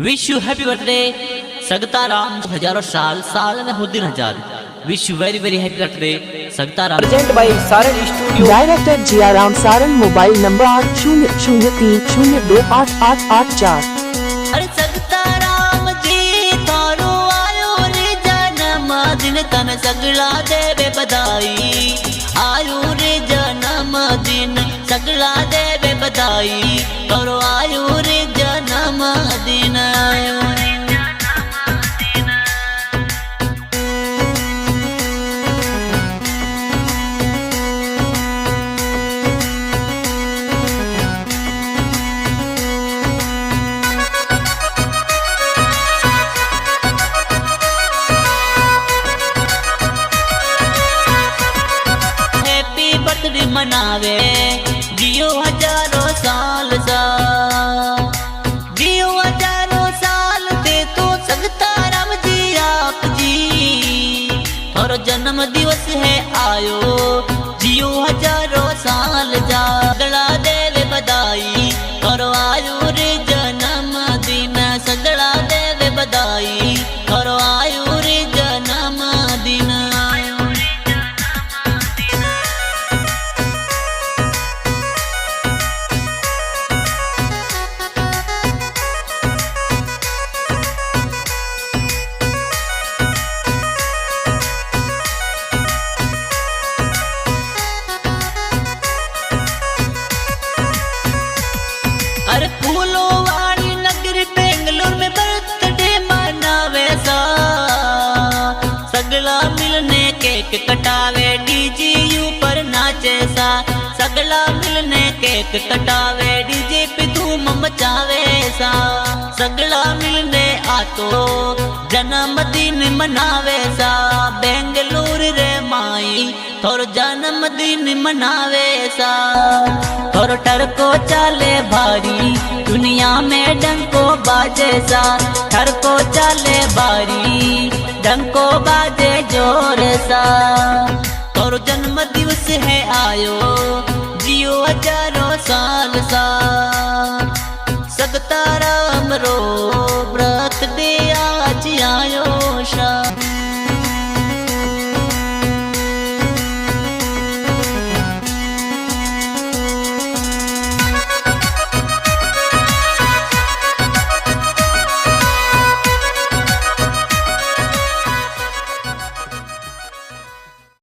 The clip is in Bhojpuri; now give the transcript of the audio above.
Wish you happy birthday Sagta Ram. हजारों साल साल में हो दिन हजार। Wish you very very happy birthday Sagta Ram. Present by Saran studio. Director Jiya Ram Saran. Mobile number 8003028884। अरे सगता राम जी थारो आयो रे जन्म दिन तन सगला देवे बधाई। आयो रे जन्म दिन सगला देवे बधाई। थारो आयो रे जन्म दिन आयो रे मनावे जियो हजारों साल सा। जियो हजारों साल दे तो सगता राम जी आप जी। और जन्म दिवस है आयो जियो हजारों साल जा। सगला देवे बधाई और आयो रे जन्म दिन। सगला देवे बधाई और आयो रे जन्म दिन। अरे फूलों वाली नगरी बेंगलोर में बर्थडे मनावे सा। सगला मिलने केक कटावे डीजे ऊपर नाचे सा। सगला मिलने केक कटावे डीजे पे धूम मचावे सा। सगला मिलने आतो जन्मदिन मनावे सा। बेंगलोर रे माई थोरो जन्मदिन मनावे सा। थोरो टरको चाले भारी दुनिया में डंको बाजे सा। टरको चाले भारी डंको बाजे जोर सा। थोरो जन्म दिवस है आयो जियो